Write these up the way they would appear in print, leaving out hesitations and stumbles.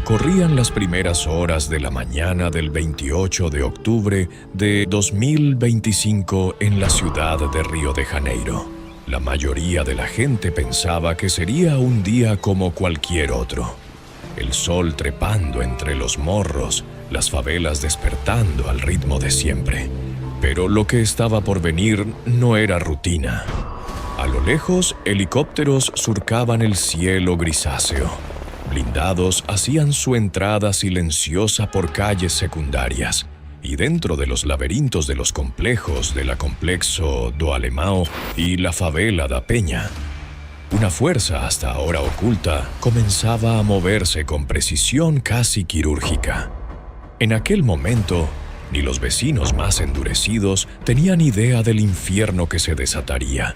Corrían las primeras horas de la mañana del 28 de octubre de 2025 en la ciudad de Río de Janeiro. La mayoría de la gente pensaba que sería un día como cualquier otro. El sol trepando entre los morros, las favelas despertando al ritmo de siempre. Pero lo que estaba por venir no era rutina. A lo lejos, helicópteros surcaban el cielo grisáceo. Blindados hacían su entrada silenciosa por calles secundarias, y dentro de los laberintos de los complejos de la Complexo do Alemão y la favela da Peña, una fuerza hasta ahora oculta comenzaba a moverse con precisión casi quirúrgica. En aquel momento, ni los vecinos más endurecidos tenían idea del infierno que se desataría.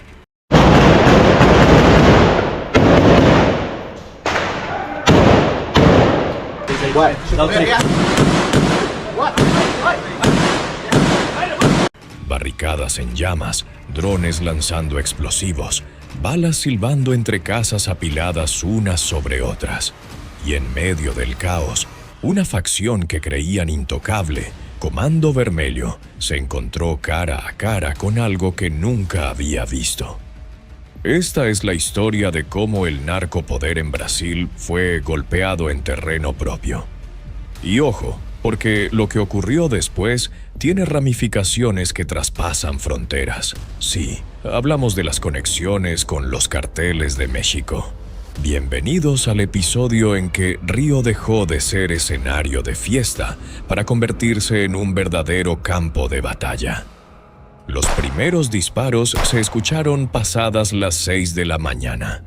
Barricadas en llamas, drones lanzando explosivos, balas silbando entre casas apiladas unas sobre otras. Y en medio del caos, una facción que creían intocable, Comando Vermelho, se encontró cara a cara con algo que nunca había visto. Esta es la historia de cómo el narcopoder en Brasil fue golpeado en terreno propio. Y ojo, porque lo que ocurrió después tiene ramificaciones que traspasan fronteras. Sí, hablamos de las conexiones con los carteles de México. Bienvenidos al episodio en que Río dejó de ser escenario de fiesta para convertirse en un verdadero campo de batalla. Los primeros disparos se escucharon pasadas las 6 de la mañana.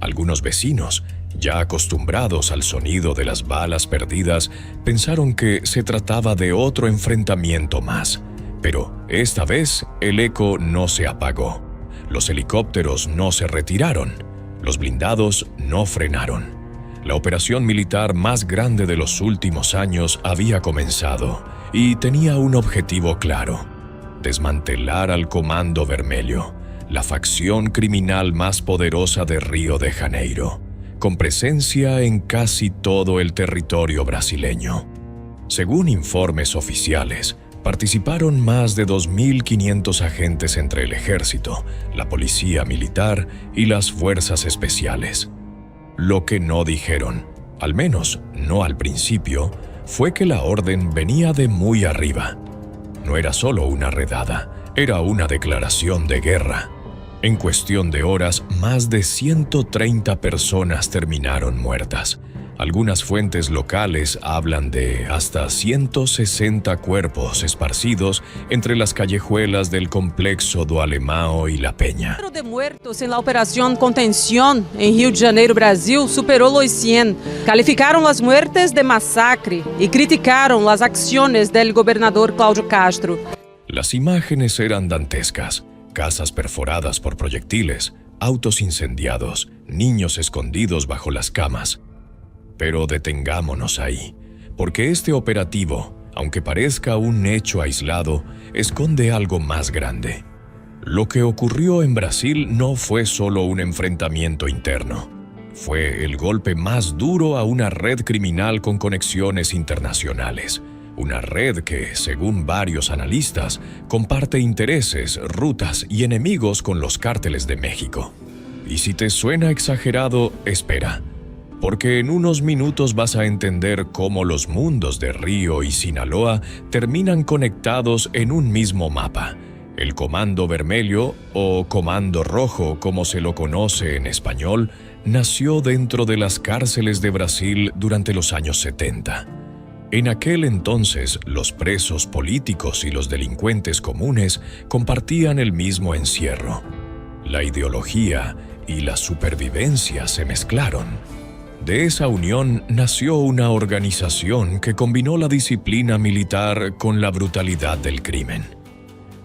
Algunos vecinos, ya acostumbrados al sonido de las balas perdidas, pensaron que se trataba de otro enfrentamiento más. Pero esta vez el eco no se apagó. Los helicópteros no se retiraron. Los blindados no frenaron. La operación militar más grande de los últimos años había comenzado y tenía un objetivo claro: desmantelar al Comando Vermelho, la facción criminal más poderosa de Río de Janeiro, con presencia en casi todo el territorio brasileño. Según informes oficiales, participaron más de 2.500 agentes entre el ejército, la policía militar y las fuerzas especiales. Lo que no dijeron, al menos no al principio, fue que la orden venía de muy arriba. No era solo una redada, era una declaración de guerra. En cuestión de horas, más de 130 personas terminaron muertas. Algunas fuentes locales hablan de hasta 160 cuerpos esparcidos entre las callejuelas del Complexo do Alemão y La Peña. O número de muertos en la operación Contención en Río de Janeiro, Brasil, superó los 100. Calificaron las muertes de masacre y criticaron las acciones del gobernador Cláudio Castro. Las imágenes eran dantescas: casas perforadas por proyectiles, autos incendiados, niños escondidos bajo las camas. Pero detengámonos ahí, porque este operativo, aunque parezca un hecho aislado, esconde algo más grande. Lo que ocurrió en Brasil no fue solo un enfrentamiento interno. Fue el golpe más duro a una red criminal con conexiones internacionales. Una red que, según varios analistas, comparte intereses, rutas y enemigos con los cárteles de México. Y si te suena exagerado, espera, porque en unos minutos vas a entender cómo los mundos de Río y Sinaloa terminan conectados en un mismo mapa. El Comando Vermelho, o Comando Rojo como se lo conoce en español, nació dentro de las cárceles de Brasil durante los años 70. En aquel entonces, los presos políticos y los delincuentes comunes compartían el mismo encierro. La ideología y la supervivencia se mezclaron. De esa unión nació una organización que combinó la disciplina militar con la brutalidad del crimen.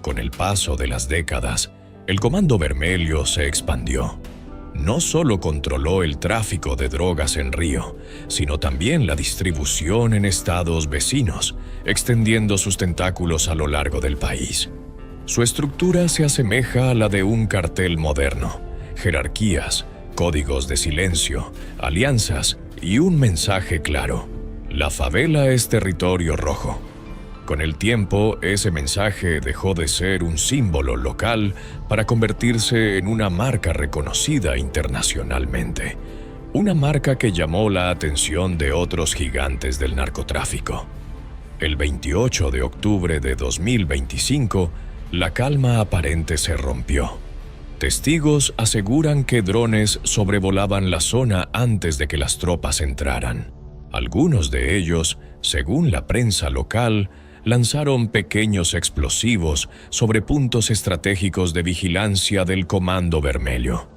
Con el paso de las décadas, el Comando Vermelho se expandió. No solo controló el tráfico de drogas en Río, sino también la distribución en estados vecinos, extendiendo sus tentáculos a lo largo del país. Su estructura se asemeja a la de un cartel moderno, jerarquías, códigos de silencio, alianzas y un mensaje claro: la favela es territorio rojo. Con el tiempo, ese mensaje dejó de ser un símbolo local para convertirse en una marca reconocida internacionalmente. Una marca que llamó la atención de otros gigantes del narcotráfico. El 28 de octubre de 2025, la calma aparente se rompió. Testigos aseguran que drones sobrevolaban la zona antes de que las tropas entraran. Algunos de ellos, según la prensa local, lanzaron pequeños explosivos sobre puntos estratégicos de vigilancia del Comando Vermelho.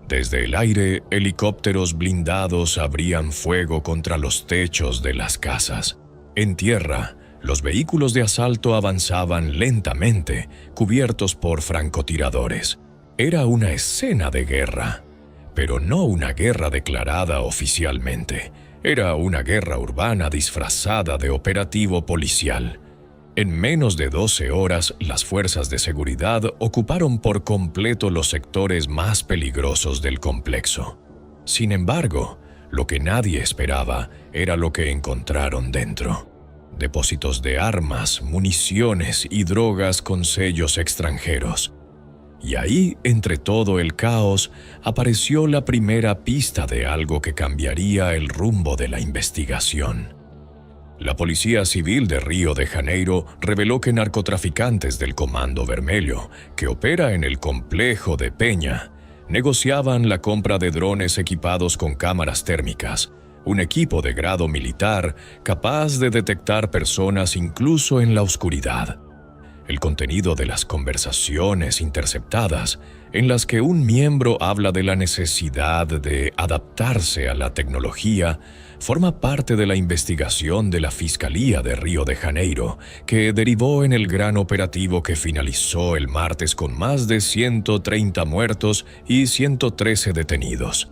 Desde el aire, helicópteros blindados abrían fuego contra los techos de las casas. En tierra, los vehículos de asalto avanzaban lentamente, cubiertos por francotiradores. Era una escena de guerra, pero no una guerra declarada oficialmente. Era una guerra urbana disfrazada de operativo policial. En menos de 12 horas, las fuerzas de seguridad ocuparon por completo los sectores más peligrosos del complejo. Sin embargo, lo que nadie esperaba era lo que encontraron dentro: depósitos de armas, municiones y drogas con sellos extranjeros. Y ahí, entre todo el caos, apareció la primera pista de algo que cambiaría el rumbo de la investigación. La Policía Civil de Río de Janeiro reveló que narcotraficantes del Comando Vermelho, que opera en el complejo de Peña, negociaban la compra de drones equipados con cámaras térmicas, un equipo de grado militar capaz de detectar personas incluso en la oscuridad. El contenido de las conversaciones interceptadas, en las que un miembro habla de la necesidad de adaptarse a la tecnología, forma parte de la investigación de la Fiscalía de Río de Janeiro, que derivó en el gran operativo que finalizó el martes con más de 130 muertos y 113 detenidos.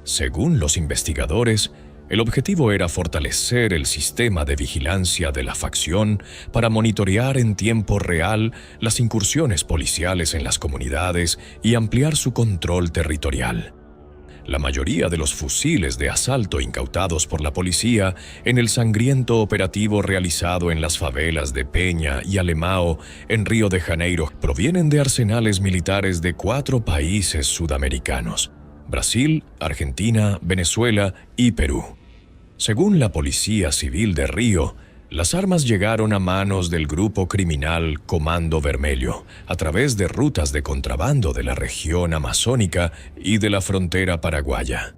Según los investigadores, el objetivo era fortalecer el sistema de vigilancia de la facción para monitorear en tiempo real las incursiones policiales en las comunidades y ampliar su control territorial. La mayoría de los fusiles de asalto incautados por la policía en el sangriento operativo realizado en las favelas de Peña y Alemão, en Río de Janeiro, provienen de arsenales militares de 4 países sudamericanos: Brasil, Argentina, Venezuela y Perú. Según la Policía Civil de Río, las armas llegaron a manos del grupo criminal Comando Vermelho a través de rutas de contrabando de la región amazónica y de la frontera paraguaya.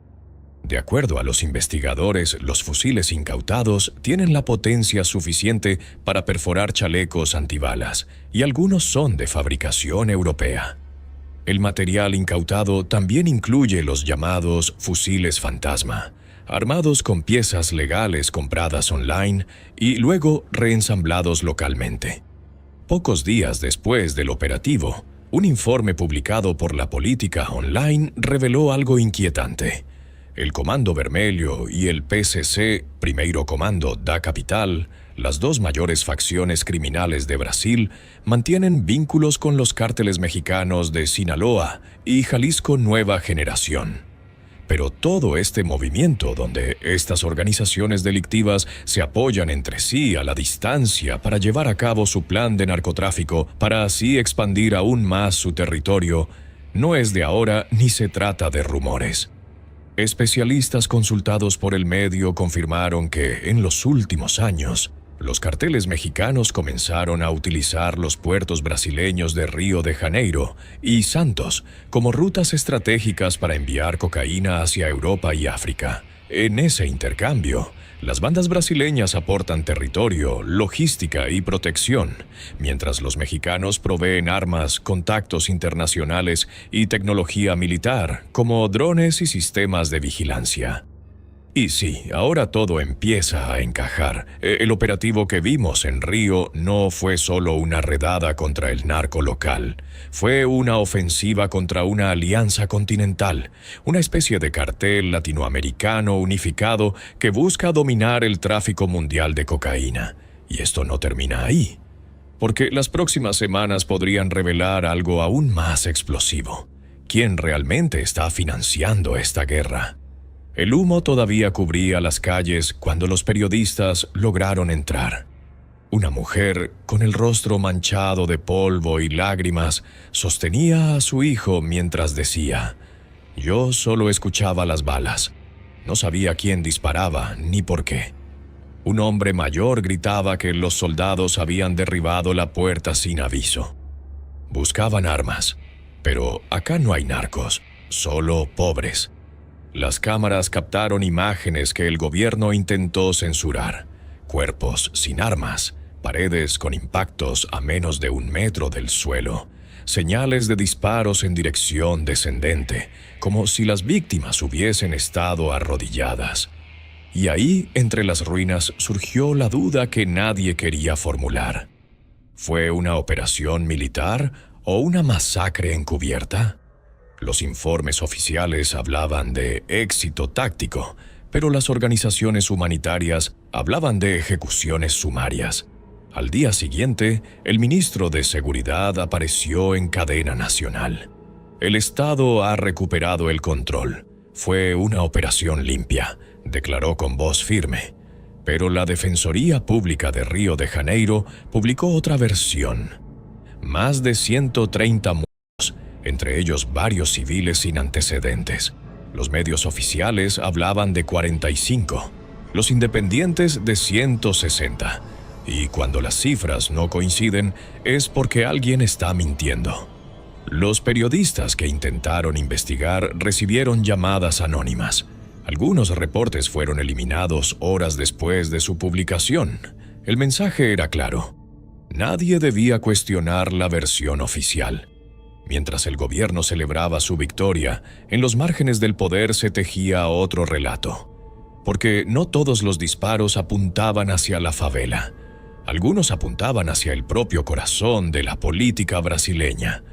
De acuerdo a los investigadores, los fusiles incautados tienen la potencia suficiente para perforar chalecos antibalas, y algunos son de fabricación europea. El material incautado también incluye los llamados fusiles fantasma, armados con piezas legales compradas online y luego reensamblados localmente. Pocos días después del operativo, un informe publicado por La Política Online reveló algo inquietante. El Comando Vermelho y el PCC, Primeiro Comando da Capital, las 2 mayores facciones criminales de Brasil, mantienen vínculos con los cárteles mexicanos de Sinaloa y Jalisco Nueva Generación. Pero todo este movimiento, donde estas organizaciones delictivas se apoyan entre sí a la distancia para llevar a cabo su plan de narcotráfico, para así expandir aún más su territorio, no es de ahora ni se trata de rumores. Especialistas consultados por el medio confirmaron que, en los últimos años, los carteles mexicanos comenzaron a utilizar los puertos brasileños de Río de Janeiro y Santos como rutas estratégicas para enviar cocaína hacia Europa y África. En ese intercambio, las bandas brasileñas aportan territorio, logística y protección, mientras los mexicanos proveen armas, contactos internacionales y tecnología militar, como drones y sistemas de vigilancia. Y sí, ahora todo empieza a encajar. El operativo que vimos en Río no fue solo una redada contra el narco local. Fue una ofensiva contra una alianza continental, una especie de cartel latinoamericano unificado que busca dominar el tráfico mundial de cocaína. Y esto no termina ahí, porque las próximas semanas podrían revelar algo aún más explosivo. ¿Quién realmente está financiando esta guerra? El humo todavía cubría las calles cuando los periodistas lograron entrar. Una mujer, con el rostro manchado de polvo y lágrimas, sostenía a su hijo mientras decía: «Yo solo escuchaba las balas. No sabía quién disparaba ni por qué». Un hombre mayor gritaba que los soldados habían derribado la puerta sin aviso. Buscaban armas, pero acá no hay narcos, solo pobres. Las cámaras captaron imágenes que el gobierno intentó censurar. Cuerpos sin armas, paredes con impactos a menos de 1 metro del suelo, señales de disparos en dirección descendente, como si las víctimas hubiesen estado arrodilladas. Y ahí, entre las ruinas, surgió la duda que nadie quería formular. ¿Fue una operación militar o una masacre encubierta? Los informes oficiales hablaban de éxito táctico, pero las organizaciones humanitarias hablaban de ejecuciones sumarias. Al día siguiente, el ministro de Seguridad apareció en cadena nacional. El Estado ha recuperado el control. Fue una operación limpia, declaró con voz firme. Pero la Defensoría Pública de Río de Janeiro publicó otra versión. Más de 130 muertos, entre ellos varios civiles sin antecedentes. Los medios oficiales hablaban de 45, los independientes de 160. Y cuando las cifras no coinciden, es porque alguien está mintiendo. Los periodistas que intentaron investigar recibieron llamadas anónimas. Algunos reportes fueron eliminados horas después de su publicación. El mensaje era claro. Nadie debía cuestionar la versión oficial. Mientras el gobierno celebraba su victoria, en los márgenes del poder se tejía otro relato. Porque no todos los disparos apuntaban hacia la favela. Algunos apuntaban hacia el propio corazón de la política brasileña.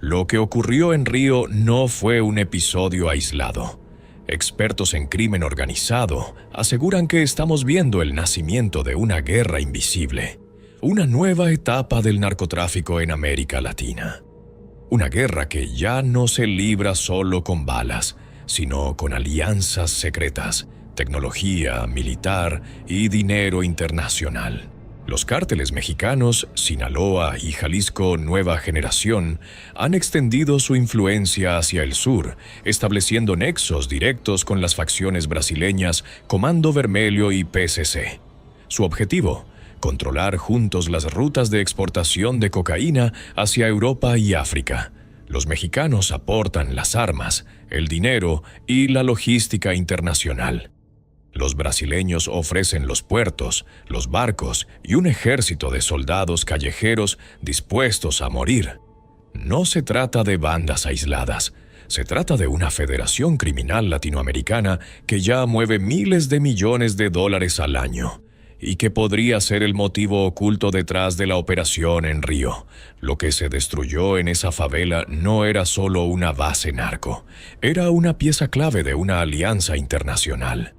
Lo que ocurrió en Río no fue un episodio aislado. Expertos en crimen organizado aseguran que estamos viendo el nacimiento de una guerra invisible, una nueva etapa del narcotráfico en América Latina. Una guerra que ya no se libra solo con balas, sino con alianzas secretas, tecnología militar y dinero internacional. Los cárteles mexicanos, Sinaloa y Jalisco Nueva Generación, han extendido su influencia hacia el sur, estableciendo nexos directos con las facciones brasileñas Comando Vermelho y PCC. Su objetivo: controlar juntos las rutas de exportación de cocaína hacia Europa y África. Los mexicanos aportan las armas, el dinero y la logística internacional. Los brasileños ofrecen los puertos, los barcos y un ejército de soldados callejeros dispuestos a morir. No se trata de bandas aisladas, se trata de una federación criminal latinoamericana que ya mueve miles de millones de dólares al año y que podría ser el motivo oculto detrás de la operación en Río. Lo que se destruyó en esa favela no era solo una base narco, era una pieza clave de una alianza internacional.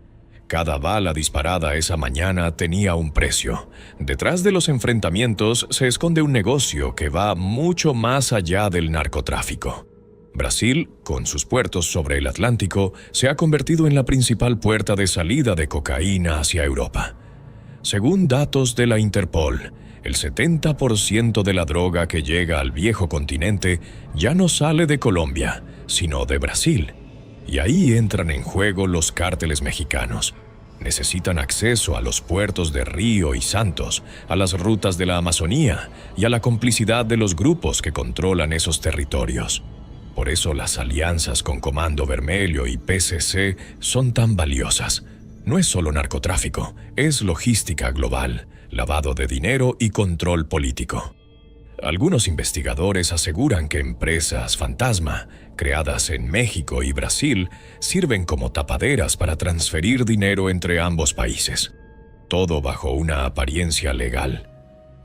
Cada bala disparada esa mañana tenía un precio. Detrás de los enfrentamientos se esconde un negocio que va mucho más allá del narcotráfico. Brasil, con sus puertos sobre el Atlántico, se ha convertido en la principal puerta de salida de cocaína hacia Europa. Según datos de la Interpol, el 70% de la droga que llega al viejo continente ya no sale de Colombia, sino de Brasil. Y ahí entran en juego los cárteles mexicanos. Necesitan acceso a los puertos de Río y Santos, a las rutas de la Amazonía y a la complicidad de los grupos que controlan esos territorios. Por eso las alianzas con Comando Vermelho y PCC son tan valiosas. No es solo narcotráfico, es logística global, lavado de dinero y control político. Algunos investigadores aseguran que empresas fantasma, creadas en México y Brasil, sirven como tapaderas para transferir dinero entre ambos países. Todo bajo una apariencia legal.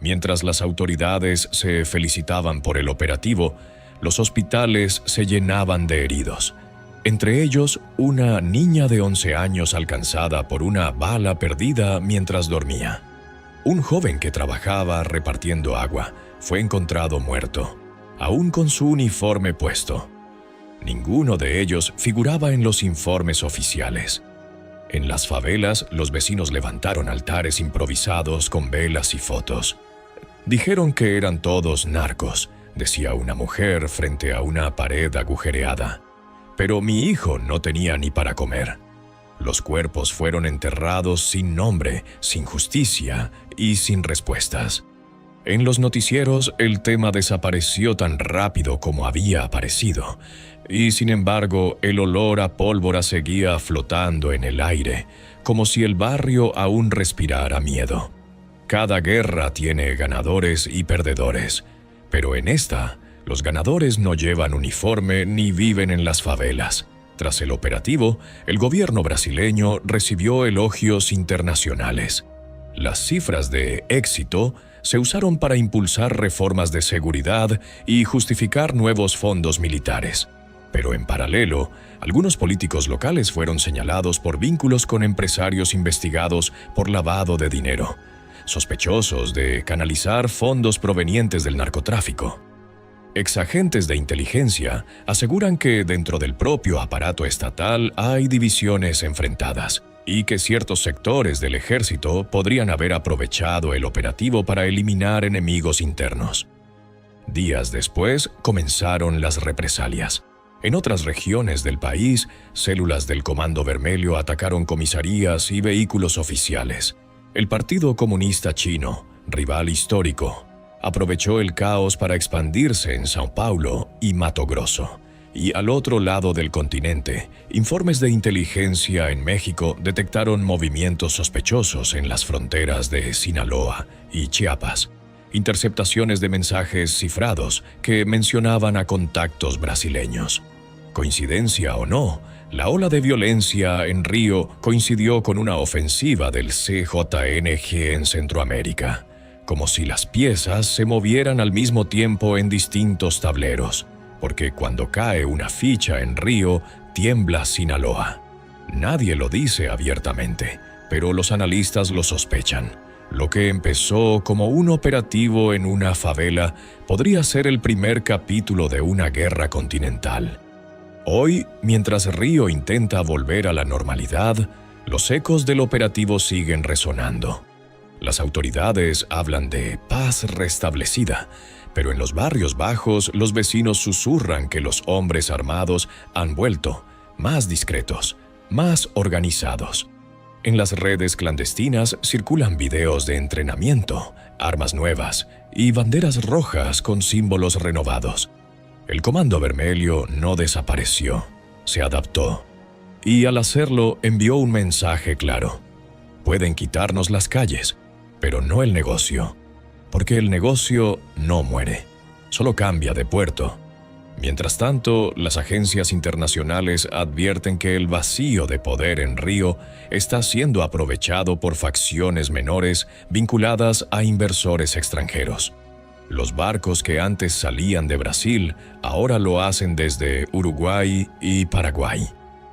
Mientras las autoridades se felicitaban por el operativo, los hospitales se llenaban de heridos. Entre ellos, una niña de 11 años alcanzada por una bala perdida mientras dormía. Un joven que trabajaba repartiendo agua fue encontrado muerto, aún con su uniforme puesto. Ninguno de ellos figuraba en los informes oficiales. En las favelas, los vecinos levantaron altares improvisados con velas y fotos. Dijeron que eran todos narcos, decía una mujer frente a una pared agujereada. Pero mi hijo no tenía ni para comer. Los cuerpos fueron enterrados sin nombre, sin justicia y sin respuestas. En los noticieros, el tema desapareció tan rápido como había aparecido, y sin embargo, el olor a pólvora seguía flotando en el aire, como si el barrio aún respirara miedo. Cada guerra tiene ganadores y perdedores, pero en esta, los ganadores no llevan uniforme ni viven en las favelas. Tras el operativo, el gobierno brasileño recibió elogios internacionales. Las cifras de éxito se usaron para impulsar reformas de seguridad y justificar nuevos fondos militares. Pero en paralelo, algunos políticos locales fueron señalados por vínculos con empresarios investigados por lavado de dinero, sospechosos de canalizar fondos provenientes del narcotráfico. Exagentes de inteligencia aseguran que dentro del propio aparato estatal hay divisiones enfrentadas y que ciertos sectores del ejército podrían haber aprovechado el operativo para eliminar enemigos internos. Días después comenzaron las represalias. En otras regiones del país, células del Comando Vermelho atacaron comisarías y vehículos oficiales. El Partido Comunista Chino, rival histórico, aprovechó el caos para expandirse en São Paulo y Mato Grosso. Y al otro lado del continente, informes de inteligencia en México detectaron movimientos sospechosos en las fronteras de Sinaloa y Chiapas, interceptaciones de mensajes cifrados que mencionaban a contactos brasileños. Coincidencia o no, la ola de violencia en Río coincidió con una ofensiva del CJNG en Centroamérica, como si las piezas se movieran al mismo tiempo en distintos tableros, porque cuando cae una ficha en Río, tiembla Sinaloa. Nadie lo dice abiertamente, pero los analistas lo sospechan. Lo que empezó como un operativo en una favela podría ser el primer capítulo de una guerra continental. Hoy, mientras Río intenta volver a la normalidad, los ecos del operativo siguen resonando. Las autoridades hablan de paz restablecida, pero en los barrios bajos los vecinos susurran que los hombres armados han vuelto más discretos, más organizados. En las redes clandestinas circulan videos de entrenamiento, armas nuevas y banderas rojas con símbolos renovados. El Comando Vermelho no desapareció, se adaptó, y al hacerlo envió un mensaje claro. Pueden quitarnos las calles, pero no el negocio, porque el negocio no muere, solo cambia de puerto. Mientras tanto, las agencias internacionales advierten que el vacío de poder en Río está siendo aprovechado por facciones menores vinculadas a inversores extranjeros. Los barcos que antes salían de Brasil ahora lo hacen desde Uruguay y Paraguay.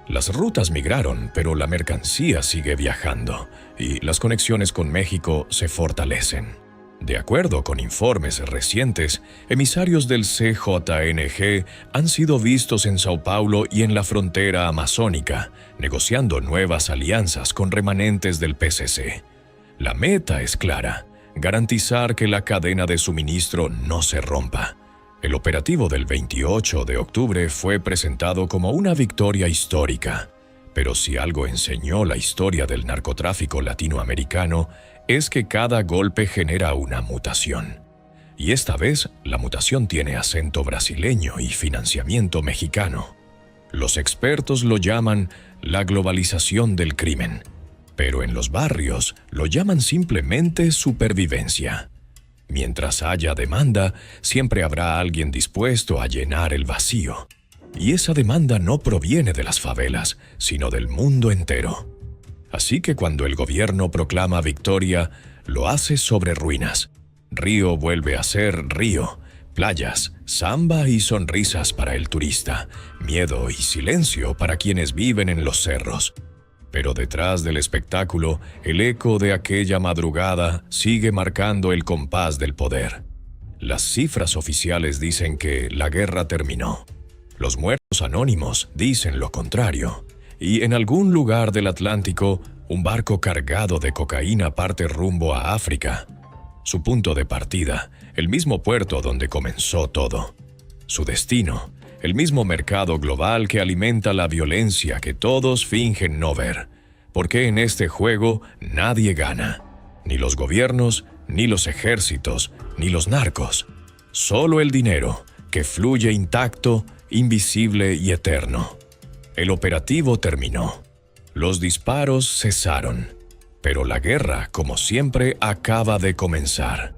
Las rutas migraron, pero la mercancía sigue viajando y las conexiones con México se fortalecen. De acuerdo con informes recientes, emisarios del CJNG han sido vistos en São Paulo y en la frontera amazónica, negociando nuevas alianzas con remanentes del PCC. La meta es clara: garantizar que la cadena de suministro no se rompa. El operativo del 28 de octubre fue presentado como una victoria histórica, pero si algo enseñó la historia del narcotráfico latinoamericano, es que cada golpe genera una mutación. Y esta vez, la mutación tiene acento brasileño y financiamiento mexicano. Los expertos lo llaman la globalización del crimen, pero en los barrios lo llaman simplemente supervivencia. Mientras haya demanda, siempre habrá alguien dispuesto a llenar el vacío. Y esa demanda no proviene de las favelas, sino del mundo entero. Así que cuando el gobierno proclama victoria, lo hace sobre ruinas. Río vuelve a ser Río, playas, samba y sonrisas para el turista, miedo y silencio para quienes viven en los cerros. Pero detrás del espectáculo, el eco de aquella madrugada sigue marcando el compás del poder. Las cifras oficiales dicen que la guerra terminó, Los muertos anónimos dicen lo contrario. Y en algún lugar del Atlántico, un barco cargado de cocaína parte rumbo a África. Su punto de partida, el mismo puerto donde comenzó todo. Su destino, el mismo mercado global que alimenta la violencia que todos fingen no ver. Porque en este juego nadie gana. Ni los gobiernos, ni los ejércitos, ni los narcos. Solo el dinero, que fluye intacto, invisible y eterno. El operativo terminó. Los disparos cesaron. Pero la guerra, como siempre, acaba de comenzar.